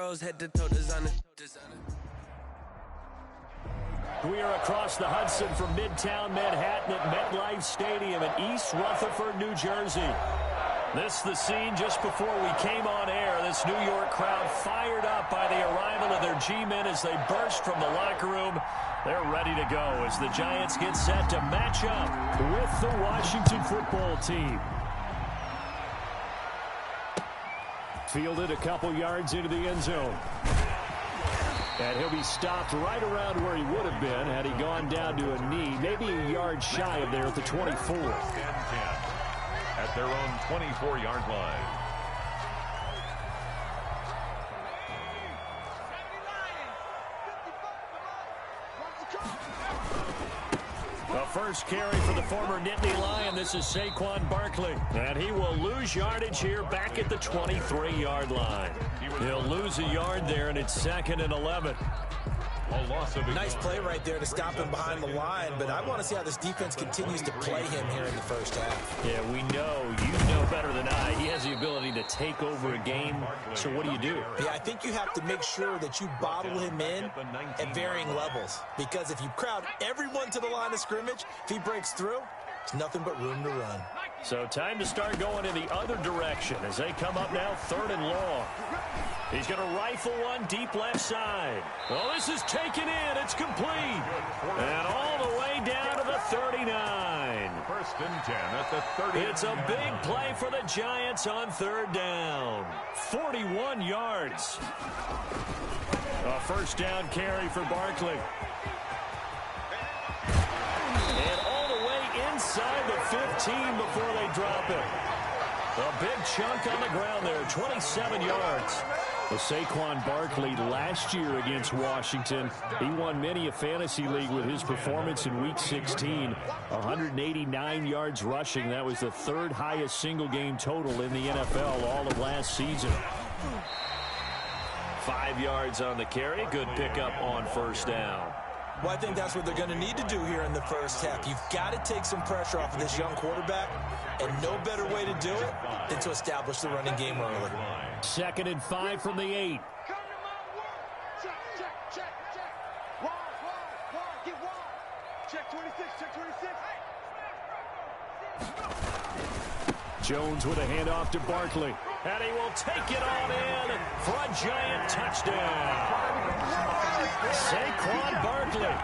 girls head to toe designer. We are across the Hudson from Midtown Manhattan at MetLife Stadium in East Rutherford, New Jersey. This is the scene just before we came on air. This New York crowd fired up by the arrival of their G-men as they burst from the locker room. They're ready to go as the Giants get set to match up with the Washington football team. Fielded a couple yards into the end zone. And he'll be stopped right around where he would have been had he gone down to a knee, maybe a yard shy of there at the 24. At their own 24-yard line. The first carry for the former Nittany Lion. This is Saquon Barkley. And he will lose yardage here back at the 23-yard line. He'll lose a yard there, and it's 2nd and 11. Nice play right there to stop him behind the line, but I want to see how this defense continues to play him here in the first half. Yeah, we know. You know better than I. He has the ability to take over a game. So what do you do? Yeah, I think you have to make sure that you bottle him in at varying levels. Because if you crowd everyone to the line of scrimmage, if he breaks through, there's nothing but room to run. So time to start going in the other direction as they come up now 3rd and long. He's going to rifle one deep left side. Well, this is taken in. It's complete. And all the way down to the 39. 1st and 10 at the 30. It's a big play for the Giants on 3rd down. 41 yards. A first down carry for Barkley. And all the way inside the 15 before they drop it. A big chunk on the ground there, 27 yards. Well, Saquon Barkley last year against Washington, he won many a fantasy league with his performance in Week 16. 189 yards rushing. That was the 3rd highest single game total in the NFL all of last season. 5 yards on the carry. Good pickup on first down. Well, I think that's what they're going to need to do here in the first half. You've got to take some pressure off of this young quarterback, and no better way to do it than to establish the running game early. 2nd and 5 from the 8. Jones with a handoff to Barkley. And he will take it on in for a Giant touchdown. Saquon Barkley,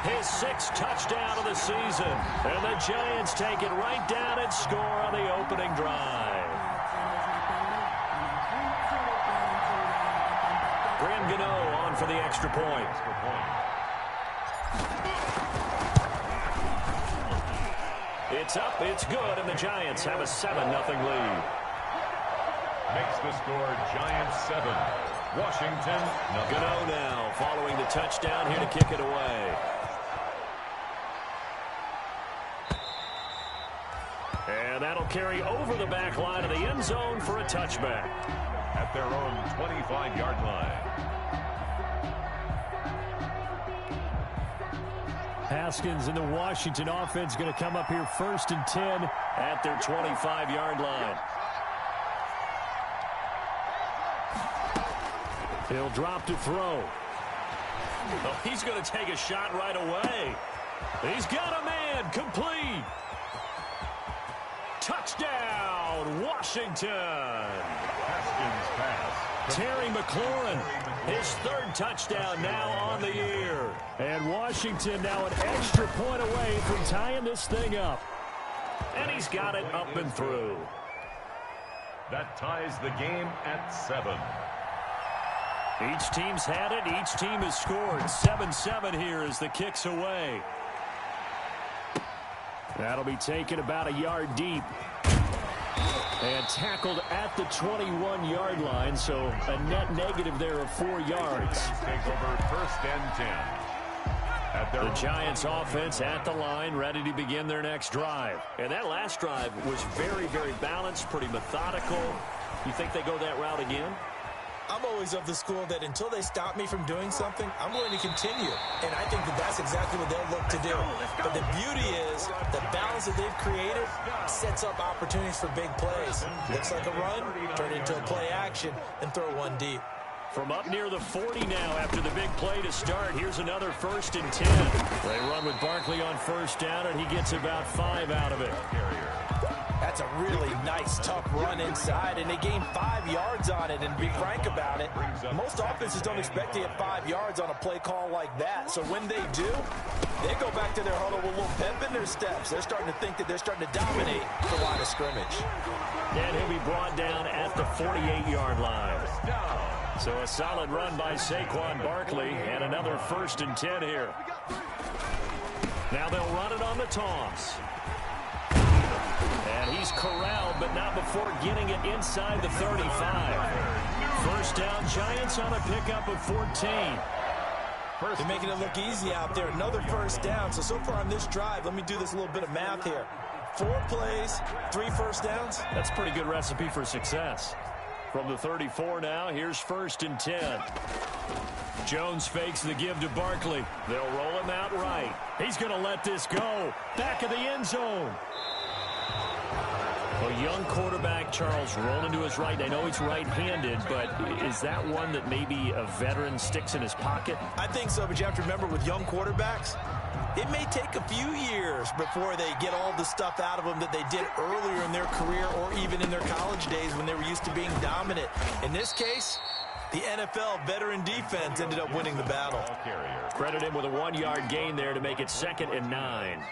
his 6th touchdown of the season. And the Giants take it right down and score on the opening drive. Graham Gano on for the extra point. It's up, it's good, and the Giants have a 7-0 lead. Makes the score Giants 7. Washington, Gano now following the touchdown here to kick it away. And that'll carry over the back line of the end zone for a touchback. At their own 25-yard line. Haskins and the Washington offense going to come up here 1st and 10 at their 25-yard line. He'll drop to throw. Oh, he's going to take a shot right away. He's got a man. Complete. Touchdown, Washington. Haskins pass. Terry McLaurin, his 3rd touchdown now on the year. And Washington now an extra point away from tying this thing up. And he's got it up and through. That ties the game at 7. Each team's had it. Each team has scored. 7-7 here as the kick's away. That'll be taken about a yard deep. And tackled at the 21-yard line, so a net negative there of 4 yards. Take over 1st and 10. The Giants offense at the line, ready to begin their next drive. And that last drive was very, very balanced, pretty methodical. You think they go that route again? I'm always of the school that until they stop me from doing something, I'm going to continue. And I think that that's exactly what they'll look to do. But the beauty is the balance that they've created sets up opportunities for big plays. Looks like a run, turn it into a play action, and throw one deep. From up near the 40 now after the big play to start. Here's another 1st and 10. They run with Barkley on 1st down, and he gets about 5 out of it. That's a really nice, tough run inside, and they gain 5 yards on it. And to be frank about it, most offenses don't expect to get 5 yards on a play call like that. So when they do, they go back to their huddle with a little pep in their steps. They're starting to think that they're starting to dominate the line of scrimmage. And he'll be brought down at the 48-yard line. So a solid run by Saquon Barkley, and another 1st and 10 here. Now they'll run it on the toss. And he's corralled, but not before getting it inside the 35. 1st down, Giants on a pickup of 14. They're making it look easy out there. Another 1st down. So far on this drive, let me do this little bit of math here. 4 plays, 3 1st downs. That's a pretty good recipe for success. From the 34 now, here's 1st and 10. Jones fakes the give to Barkley. They'll roll him out right. He's going to let this go. Back of the end zone. A young quarterback, Charles, rolling to his right. I know he's right-handed, but is that one that maybe a veteran sticks in his pocket? I think so, but you have to remember with young quarterbacks, it may take a few years before they get all the stuff out of them that they did earlier in their career or even in their college days when they were used to being dominant. In this case, the NFL veteran defense ended up winning the battle. Credit him with a 1-yard gain there to make it 2nd and 9.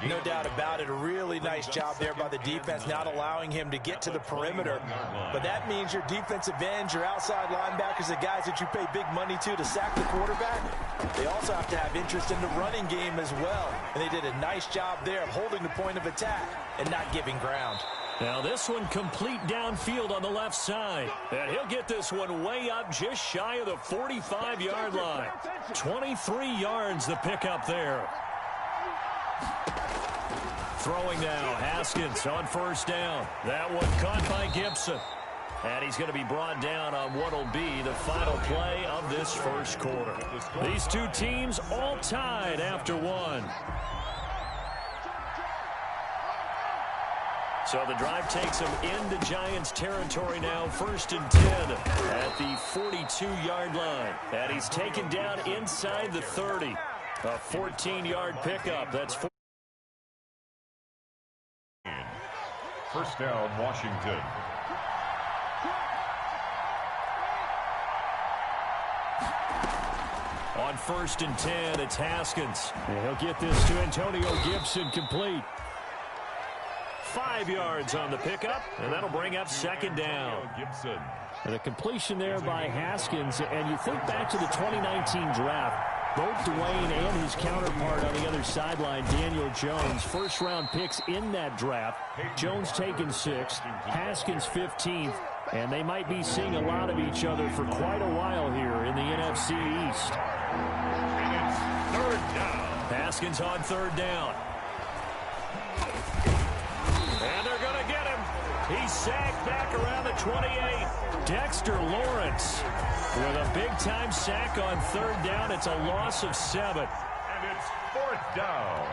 No doubt about it. A really nice job there by the defense, not allowing him to get to the perimeter. But that means your defensive ends, your outside linebackers, the guys that you pay big money to sack the quarterback, they also have to have interest in the running game as well. And they did a nice job there of holding the point of attack and not giving ground. Now this one complete downfield on the left side. And he'll get this one way up just shy of the 45-yard line. 23 yards the pickup there. Throwing now, Haskins on 1st down. That one caught by Gibson. And he's going to be brought down on what will be the final play of this 1st quarter. These two teams all tied after 1. So the drive takes them into Giants territory now, 1st and 10 at the 42-yard line. And he's taken down inside the 30. A 14-yard pickup. That's 1st down, Washington. On 1st and 10, it's Haskins. And he'll get this to Antonio Gibson complete. 5 yards on the pickup, and that'll bring up 2nd down. Gibson. And the completion there by Haskins, and you think back to the 2019 draft, both Dwayne and his counterpart on the other sideline, Daniel Jones, 1st-round picks in that draft. Jones taken 6th, Haskins 15th, and they might be seeing a lot of each other for quite a while here in the NFC East. And it's 3rd down. Haskins on 3rd down. And they're going to get him. He's sacked back around the 28. Dexter Lawrence with a big-time sack on 3rd down. It's a loss of 7. And it's 4th down.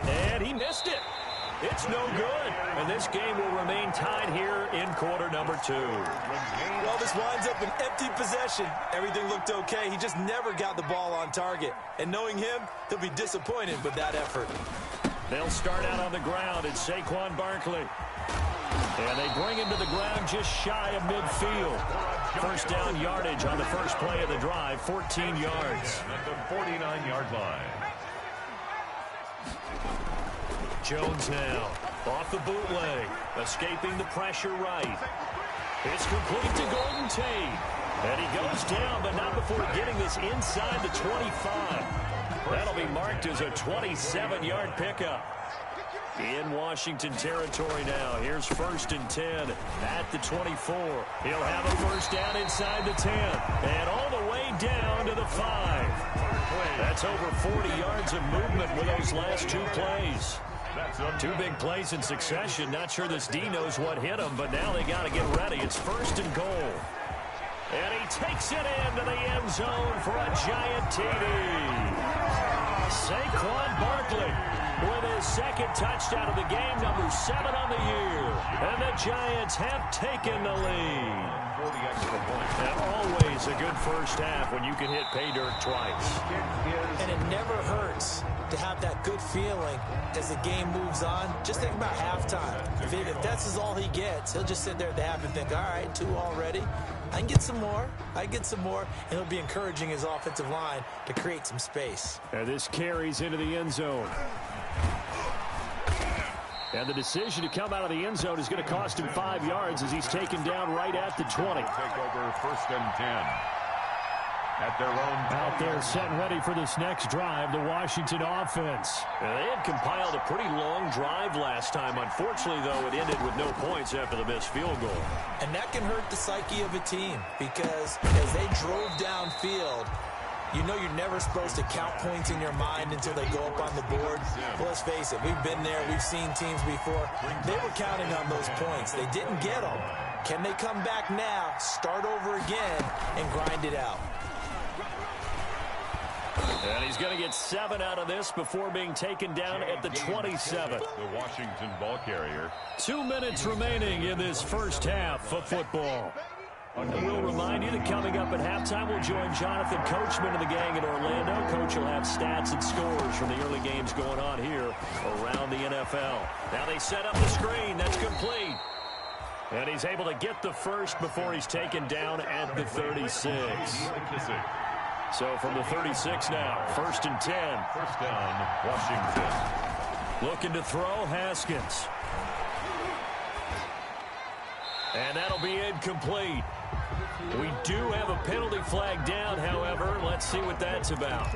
And he missed it. It's no good. And this game will remain tied here in quarter number 2. Well, this winds up an empty possession. Everything looked okay. He just never got the ball on target. And knowing him, he'll be disappointed with that effort. They'll start out on the ground. It's Saquon Barkley. And they bring him to the ground just shy of midfield. 1st down yardage on the first play of the drive, 14 yards. At the 49-yard line. Jones now off the bootleg, escaping the pressure right. It's complete to Golden Tate. And he goes down, but not before getting this inside the 25. That'll be marked as a 27-yard pickup. In Washington territory now. Here's 1st and 10 at the 24. He'll have a 1st down inside the 10. And all the way down to the 5. That's over 40 yards of movement with those last 2 plays. 2 big plays in succession. Not sure this D knows what hit him, but now they got to get ready. It's 1st and goal. And he takes it into the end zone for a giant TD. Saquon Barkley with his second touchdown of the game, number 7 on the year. And the Giants have taken the lead. And always a good first half when you can hit pay dirt twice. And it never hurts to have that good feeling as the game moves on. Just think about halftime. If that's all he gets, he'll just sit there at the half and think, all right, 2 already. I can get some more. And he'll be encouraging his offensive line to create some space. And this carries into the end zone. And the decision to come out of the end zone is going to cost him 5 yards as he's taken down right at the 20. Take over 1st and 10. At their own out there set and ready for this next drive, the Washington offense. They had compiled a pretty long drive last time. Unfortunately, though, it ended with no points after the missed field goal. And that can hurt the psyche of a team because as they drove downfield, you know you're never supposed to count points in your mind until they go up on the board. Well, let's face it, we've been there. We've seen teams before. They were counting on those points. They didn't get them. Can they come back now, start over again, and grind it out? And he's going to get 7 out of this before being taken down at the 27. The Washington ball carrier. 2 minutes remaining in this first half of football. And we'll remind you that coming up at halftime, we'll join Jonathan Coachman and the gang in Orlando. Coach will have stats and scores from the early games going on here around the NFL. Now they set up the screen. That's complete. And he's able to get the first before he's taken down at the 36. So from the 36 now, 1st and 10. First down, Washington. Looking to throw, Haskins. And that'll be incomplete. We do have a penalty flag down, however. Let's see what that's about.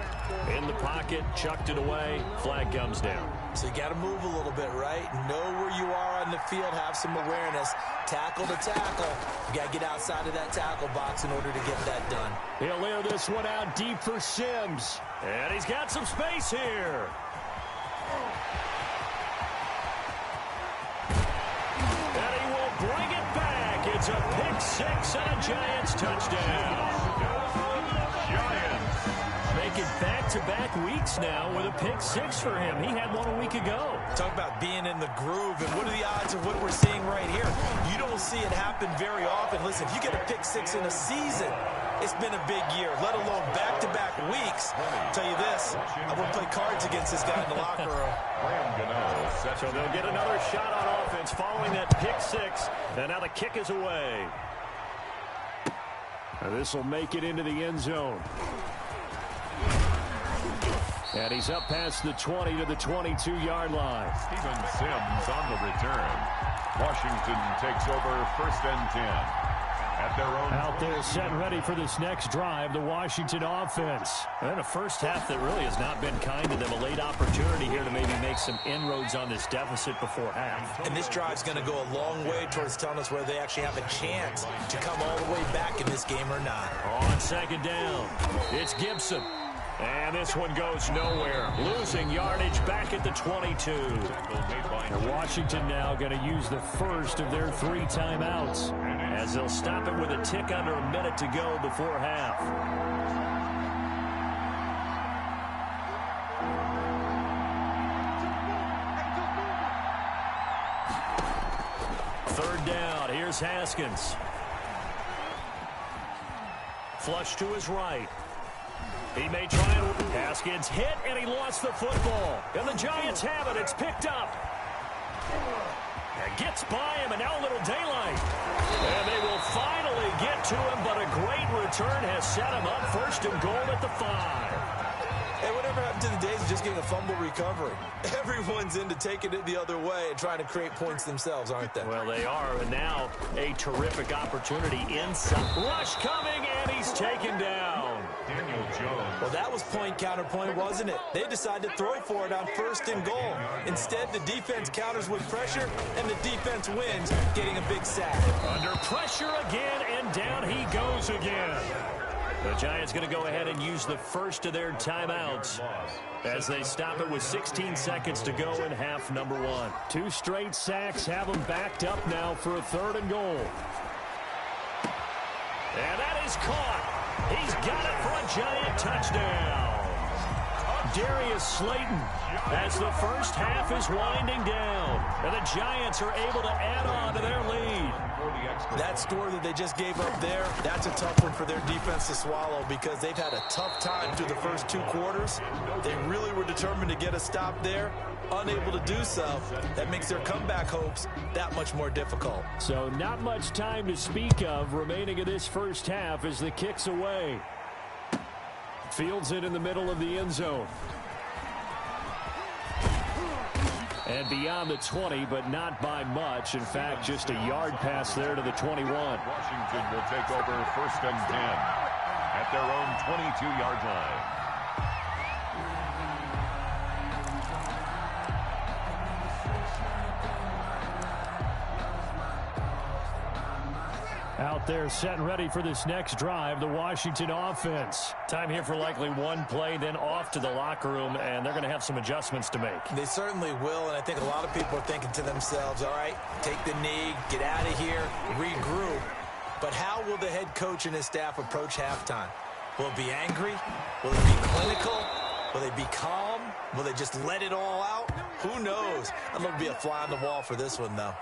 In the pocket, chucked it away, flag comes down. So you got to move a little bit, right? Know where you are on the field, have some awareness. Tackle to tackle. You got to get outside of that tackle box in order to get that done. He'll air this one out deep for Sims. And he's got some space here. And he will bring it back. It's a pick 6 and a Giants touchdown. Giants. Making back-to-back weeks now with a pick 6 for him. He had one a week ago. Talk about being in the groove, and what are the odds of what we're seeing right here? You don't see it happen very often. Listen, if you get a pick 6 in a season, it's been a big year, let alone back-to-back weeks. I'll tell you this, I would play cards against this guy in the locker room. So they'll get another shot on offense following that pick 6, and now the kick is away. This will make it into the end zone. And he's up past the 20 to the 22-yard line. Steven Sims on the return. Washington takes over 1st and 10. At their own out there set and ready for this next drive, the Washington offense. And a first half that really has not been kind to them. A late opportunity here to maybe make some inroads on this deficit before half. And this drive's going to go a long way towards telling us whether they actually have a chance to come all the way back in this game or not. On 2nd down, it's Gibson. And this one goes nowhere. Losing yardage back at the 22. And Washington now going to use the first of their 3 timeouts, as they'll stop it with a tick under a minute to go before half. Third down. Here's Haskins. Flush to his right. He may try and Haskins hit, and he lost the football. And the Giants have it. It's picked up. And gets by him, and now a little daylight. And they will finally get to him, but a great return has set him up 1st and goal at the 5. Hey, whatever happened to the days of just getting a fumble recovery? Everyone's into taking it the other way and trying to create points themselves, aren't they? Well, they are, and now a terrific opportunity inside. Rush coming, and he's taken down. Daniel Jones. Well, that was point counterpoint, wasn't it? They decided to throw for it on 1st and goal. Instead, the defense counters with pressure, and the defense wins, getting a big sack. Under pressure again, and down he goes again. The Giants going to go ahead and use the first of their timeouts as they stop it with 16 seconds to go in half number 1. 2 straight sacks have them backed up now for a 3rd and goal. And that is caught. He's got it for a Giant touchdown. Darius Slayton as the first half is winding down. And the Giants are able to add on to their lead. That score that they just gave up there, that's a tough one for their defense to swallow because they've had a tough time through the first 2 quarters. They really were determined to get a stop there, unable to do so. That makes their comeback hopes that much more difficult. So not much time to speak of remaining in this first half as the kick's away. Fields it in the middle of the end zone. And beyond the 20, but not by much. In fact, just a yard pass there to the 21. Washington will take over 1st and 10 at their own 22-yard line. Out there set and ready for this next drive, the Washington offense. Time here for likely one play, then off to the locker room, and they're going to have some adjustments to make. They certainly will, and I think a lot of people are thinking to themselves, all right, take the knee, get out of here, regroup. But how will the head coach and his staff approach halftime? Will it be angry? Will it be clinical? Will they be calm? Will they just let it all out? Who knows? I'd love to be a fly on the wall for this one, though.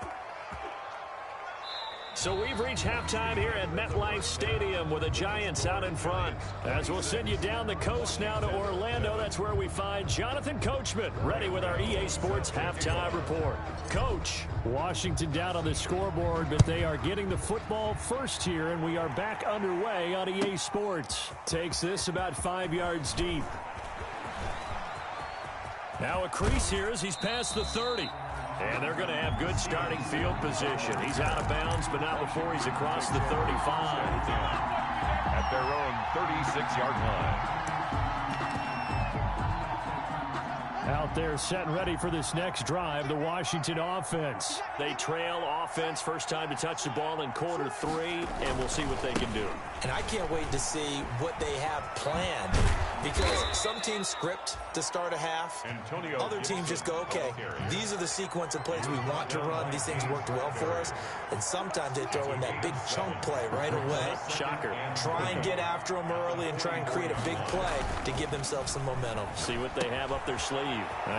So we've reached halftime here at MetLife Stadium with the Giants out in front. As we'll send you down the coast now to Orlando, that's where we find Jonathan Coachman ready with our EA Sports Halftime Report. Coach, Washington down on the scoreboard, but they are getting the football first here, and we are back underway on EA Sports. Takes this about 5 yards deep. Now a crease here as he's past the 30. And they're going to have good starting field position. He's out of bounds, but not before he's across the 35. At their own 36-yard line. Out there set and ready for this next drive, the Washington offense. They trail offense, first time to touch the ball in quarter 3, and we'll see what they can do. And I can't wait to see what they have planned, because some teams script to start a half. Other teams just go, okay, these are the sequence of plays we want to run. These things worked well for us. And sometimes they throw in that big chunk play right away. Shocker. Try and get after them early and try and create a big play to give themselves some momentum. See what they have up their sleeve.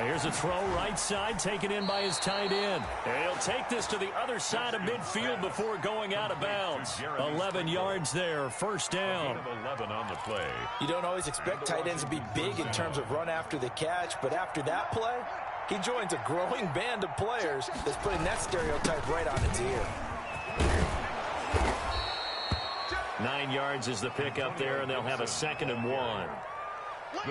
Here's a throw right side, taken in by his tight end. And he'll take this to the other side of midfield before going out of bounds. 11 yards there, first down. 11 on the play. You don't always expect tight ends to be big in terms of run after the catch, but after that play, he joins a growing band of players that's putting that stereotype right on its ear. 9 yards is the pickup there, and they'll have a 2nd and 1.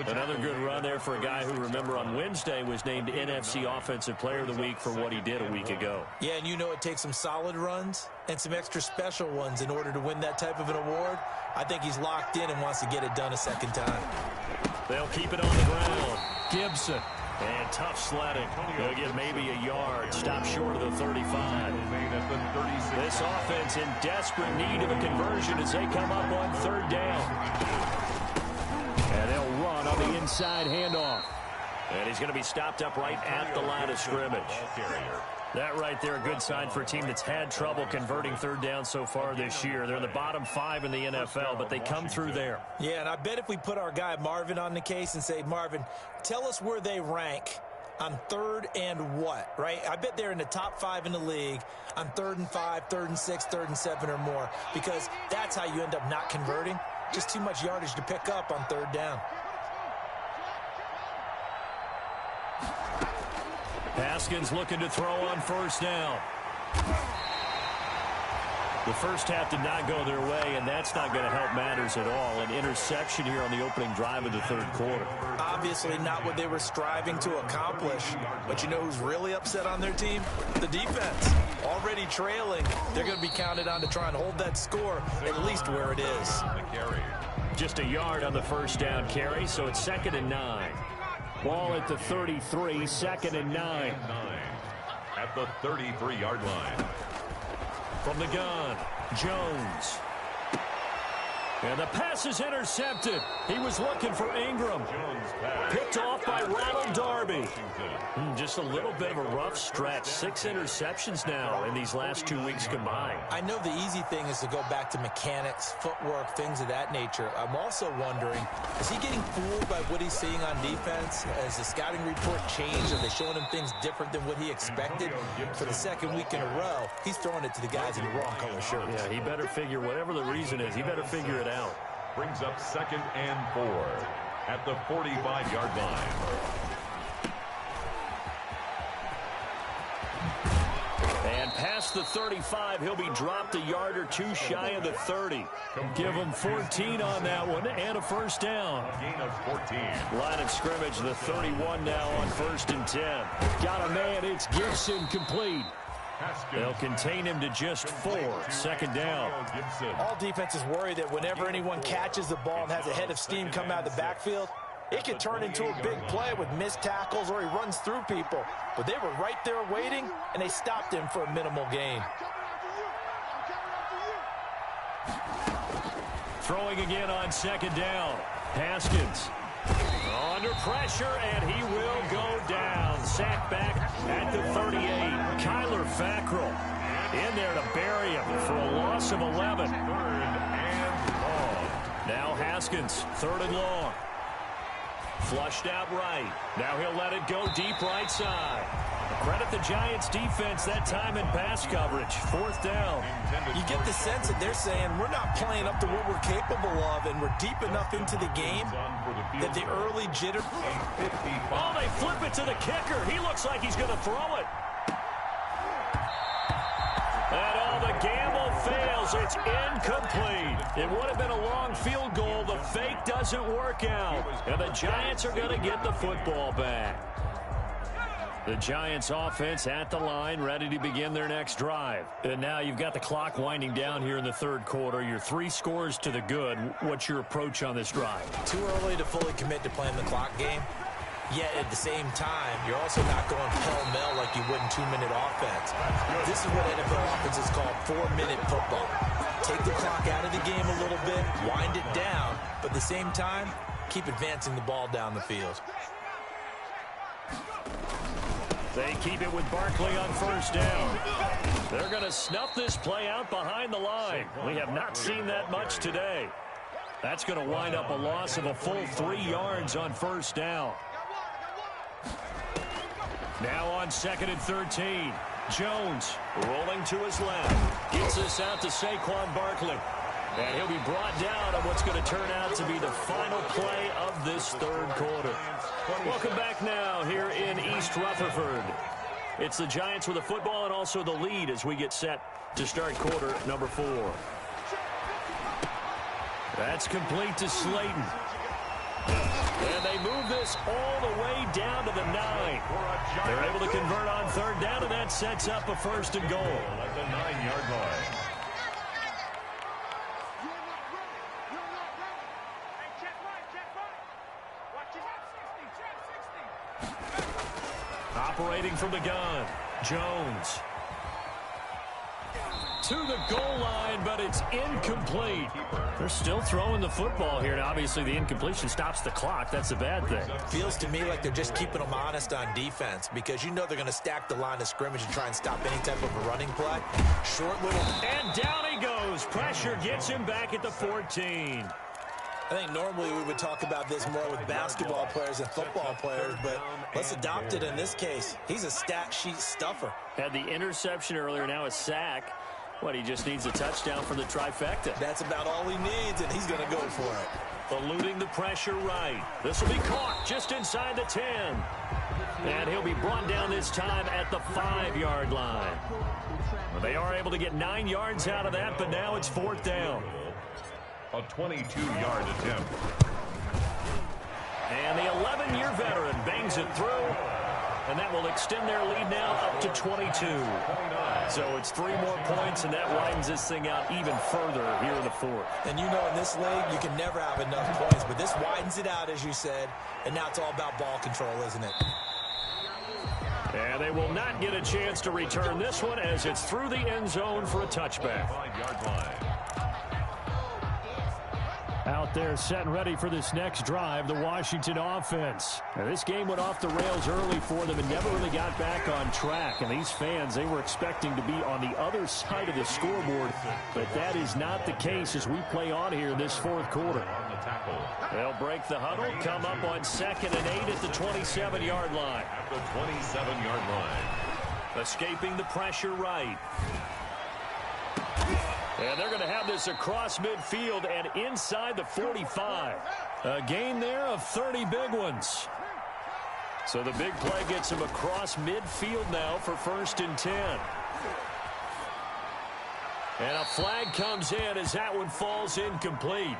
Another good run there for a guy who, remember, on Wednesday was named NFC Offensive Player of the Week for what he did a week ago. Yeah, and you know it takes some solid runs and some extra special ones in order to win that type of an award. I think he's locked in and wants to get it done a second time. They'll keep it on the ground. Gibson. And tough sledding. They'll get maybe a yard. Stop short of the 35. This offense in desperate need of a conversion as they come up on 3rd down. And they'll run on the inside handoff. And he's going to be stopped up right at the line of scrimmage. That right there, a good sign for a team that's had trouble converting 3rd down so far this year. They're in the bottom 5 in the NFL, but they come through there. Yeah, and I bet if we put our guy Marvin on the case and say, Marvin, tell us where they rank on 3rd and what, right? I bet they're in the top 5 in the league on 3rd and 5, 3rd and 6, 3rd and 7 or more, because that's how you end up not converting. Just too much yardage to pick up on 3rd down. Haskins looking to throw on 1st down. The first half did not go their way, and that's not going to help matters at all. An interception here on the opening drive of the 3rd quarter. Obviously not what they were striving to accomplish. But you know who's really upset on their team? The defense. Already trailing. They're going to be counted on to try and hold that score at least where it is. Just a yard on the 1st down carry, so it's 2nd and 9. Ball at the 33, 2nd and 9. At the 33-yard line. From the gun, Jones. And the pass is intercepted. He was looking for Ingram. Picked off by Ronald Darby. Just a little bit of a rough stretch. 6 interceptions now in these last 2 weeks combined. I know the easy thing is to go back to mechanics, footwork, things of that nature. I'm also wondering, is he getting fooled by what he's seeing on defense? Has the scouting report changed? Are they showing him things different than what he expected? For the second week in a row, he's throwing it to the guys in the wrong color shirts. Yeah, he better figure, whatever the reason is, he better figure it out. Brings up 2nd and 4 at the 45-yard line. And past the 35, he'll be dropped a yard or two shy of the 30. Give him 14 on that one and a first down. A gain of 14. Line of scrimmage, the 31 now on 1st and 10. Got a man, it's Gibson, complete. They'll contain him to just 4. 2nd down. All defenses worry that whenever anyone catches the ball and has a head of steam come out of the backfield, it can turn into a big play with missed tackles or he runs through people. But they were right there waiting, and they stopped him for a minimal gain. Throwing again on 2nd down. Haskins under pressure, and he will go down. Sacked back at the 38. Kyler Fackrell in there to bury him for a loss of 11. 3rd and long. Now Haskins, 3rd and long. Flushed out right. Now he'll let it go deep right side. Credit the Giants defense that time in pass coverage. 4th down. You get the sense that they're saying we're not playing up to what we're capable of, and we're deep enough into the game that the early jitter. Oh, they flip it to the kicker. He looks like he's going to throw it. And all the gamble fails. It's incomplete. It would have been a long field goal. The fake doesn't work out. And the Giants are going to get the football back. The Giants offense at the line, ready to begin their next drive. And now you've got the clock winding down here in the 3rd quarter. You're 3 scores to the good. What's your approach on this drive? Too early to fully commit to playing the clock game. Yet at the same time, you're also not going pell-mell like you would in 2-minute offense. This is what NFL offenses call 4-minute football. Take the clock out of the game a little bit, wind it down, but at the same time, keep advancing the ball down the field. They keep it with Barkley on 1st down. They're going to snuff this play out behind the line. We have not seen that much today. That's going to wind up a loss of a full 3 yards on 1st down. Now on 2nd and 13. Jones rolling to his left. Gets this out to Saquon Barkley. And he'll be brought down on what's going to turn out to be the final play of this 3rd quarter. Welcome back now here in East Rutherford. It's the Giants with the football and also the lead as we get set to start quarter number 4. That's complete to Slayton. And they move this all the way down to the 9. They're able to convert on 3rd down, and that sets up a 1st and goal. At the 9-yard line. Operating from the gun, Jones. To the goal line, but it's incomplete. They're still throwing the football here, and obviously the incompletion stops the clock. That's a bad thing. Feels to me like they're just keeping them honest on defense because you know they're going to stack the line of scrimmage and try and stop any type of a running play. Short little... And down he goes. Pressure gets him back at the 14. I think normally we would talk about this more with basketball players and football players, but let's adopt it in this case. He's a stat sheet stuffer. Had the interception earlier, now a sack. What, he just needs a touchdown for the trifecta. That's about all he needs, and he's going to go for it. Eluding the pressure right. This will be caught just inside the 10. And he'll be brought down this time at the 5-yard line. Well, they are able to get 9 yards out of that, but now it's 4th down. A 22-yard attempt. And the 11-year veteran bangs it through. And that will extend their lead now up to 22. So it's 3 more points, and that widens this thing out even further here in the 4th. And you know in this league, you can never have enough points, but this widens it out, as you said, and now it's all about ball control, isn't it? And they will not get a chance to return this one as it's through the end zone for a touchback. 5-yard line. Out there set and ready for this next drive, the Washington offense. Now, this game went off the rails early for them and never really got back on track. And these fans, they were expecting to be on the other side of the scoreboard. But that is not the case as we play on here in this fourth quarter. They'll break the huddle, come up on 2nd and 8 at the 27-yard line. At the 27-yard line. Escaping the pressure right. And they're going to have this across midfield and inside the 45. A gain there of 30 big ones. So the big play gets him across midfield now for 1st and 10. And a flag comes in as that one falls incomplete.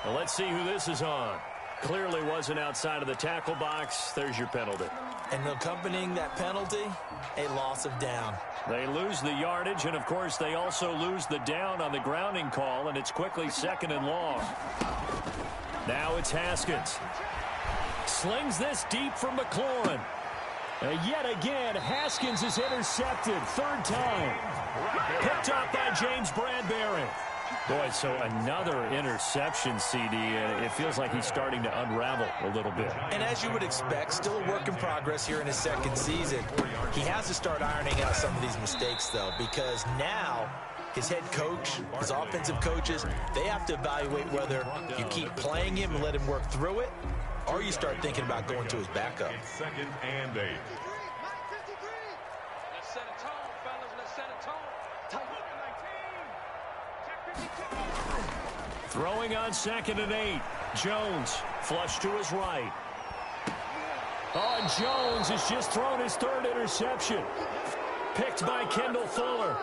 Well, let's see who this is on. Clearly wasn't outside of the tackle box. There's your penalty. And accompanying that penalty, a loss of down. They lose the yardage, and, of course, they also lose the down on the grounding call, and it's quickly 2nd and long. Now it's Haskins. Slings this deep from McLaurin. Yet again, Haskins is intercepted. 3rd time. Picked up by James Bradbury. Boy, so another interception, CD, and it feels like he's starting to unravel a little bit. And as you would expect, still a work in progress here in his 2nd season. He has to start ironing out some of these mistakes, though, because now his head coach, his offensive coaches, they have to evaluate whether you keep playing him and let him work through it, or you start thinking about going to his backup. 2nd and 8. Let's set a tone, fellas. Let's set a tone. Throwing on 2nd and 8. Jones flush to his right. Oh, and Jones has just thrown his 3rd interception. Picked by Kendall Fuller.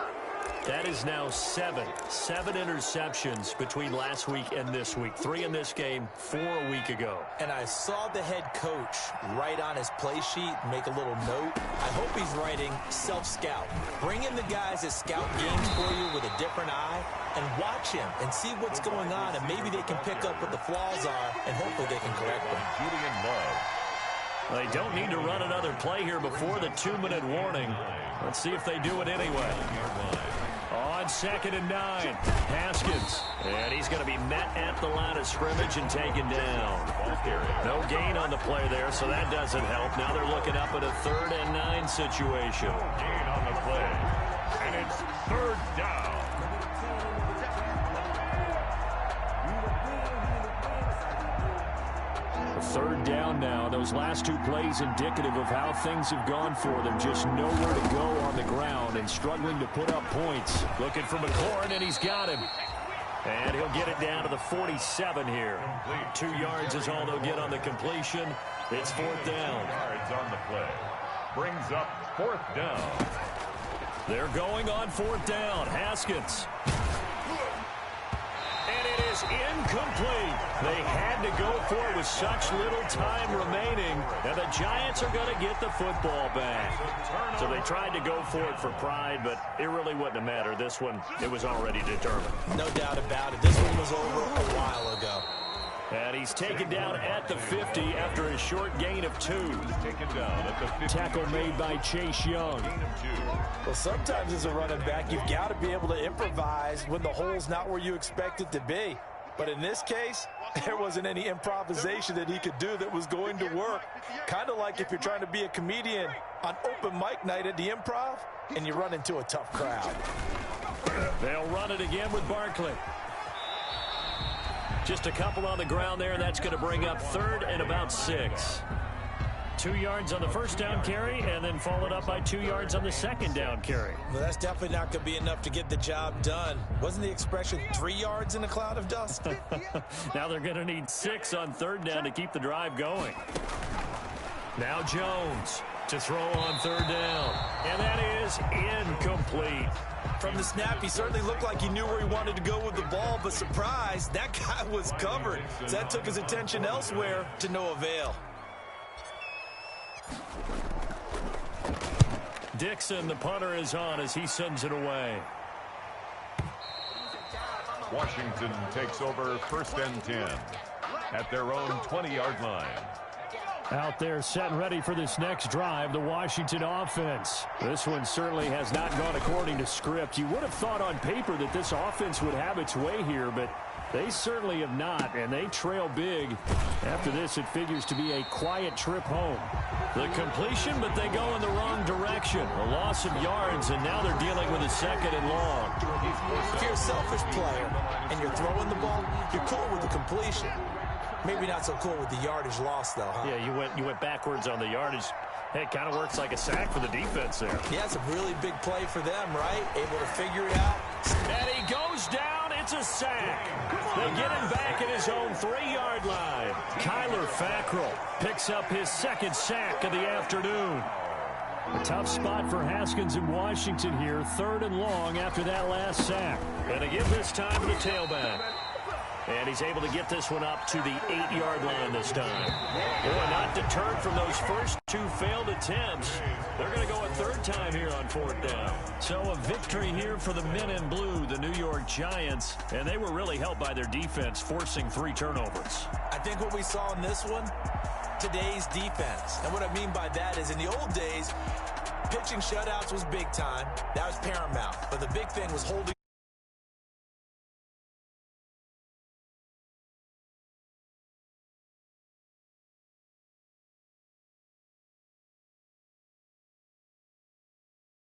That is now 7 interceptions between last week and this week. 3 in this game, 4 a week ago. And I saw the head coach write on his play sheet, make a little note. I hope he's writing self-scout. Bring in the guys that scout games for you with a different eye and watch him and see what's going on, and maybe they can pick up what the flaws are, and hopefully they can correct them. Julian Love. They don't need to run another play here before the 2-minute warning. Let's see if they do it anyway. On 2nd and 9, Haskins. And he's going to be met at the line of scrimmage and taken down. No gain on the play there, so that doesn't help. Now they're looking up at a 3rd and 9 situation. Gain on the play. And it's 3rd down. Third down now. Those last 2 plays indicative of how things have gone for them. Just nowhere to go on the ground and struggling to put up points. Looking for McLaurin, and he's got him. And he'll get it down to the 47 here. 2 yards is all they'll get on the completion. It's 4th down. Yards on the play. Brings up 4th down. They're going on 4th down. Haskins. Is incomplete. They had to go for it with such little time remaining, and the Giants are going to get the football back. So they tried to go for it for pride, but it really wouldn't have mattered. This one, it was already determined. No doubt about it. This one was over a while ago. And he's taken down at the 50 after a short gain of 2. Taken down at the 50. Tackle made by Chase Young. Well, sometimes as a running back, you've got to be able to improvise when the hole's not where you expect it to be. But in this case, there wasn't any improvisation that he could do that was going to work. Kind of like if you're trying to be a comedian on open mic night at the Improv and you run into a tough crowd. They'll run it again with Barkley. Just a couple on the ground there, and that's going to bring up 3rd and about 6. 2 yards on the first down carry, and then followed up by 2 yards on the second down carry. Well, that's definitely not going to be enough to get the job done. Wasn't the expression 3 yards in a cloud of dust? Now they're going to need 6 on 3rd down to keep the drive going. Now Jones to throw on 3rd down, and that is incomplete. From the snap, he certainly looked like he knew where he wanted to go with the ball, but surprise, that guy was covered. So that took his attention elsewhere to no avail. Dixon, the punter, is on as he sends it away. Washington takes over 1st and 10 at their own 20-yard line. Out there set and ready for this next drive, the Washington offense. This one certainly has not gone according to script. You would have thought on paper that this offense would have its way here, but They certainly have not, and they trail big. After this, it figures to be a quiet trip home. The completion, but they go in the wrong direction. A loss of yards, and now they're dealing with a 2nd and long. If you're a selfish player and you're throwing the ball, you're cool with the completion. Maybe not so cool with the yardage loss, though, huh? Yeah, you went backwards on the yardage. Hey, it kind of works like a sack for the defense there. Yeah, it's a really big play for them, right? Able to figure it out. And he goes down. It's a sack. They get him back at his own 3-yard line. Kyler Fackrell picks up his 2nd sack of the afternoon. A tough spot for Haskins in Washington here. 3rd and long after that last sack. And they give this time to the tailback. And he's able to get this one up to the 8-yard line this time. Boy, not deterred from those first 2 failed attempts. They're going to go a 3rd time here on 4th down. So a victory here for the men in blue, the New York Giants. And they were really helped by their defense, forcing 3 turnovers. I think what we saw in this one, today's defense. And what I mean by that is in the old days, pitching shutouts was big time. That was paramount. But the big thing was holding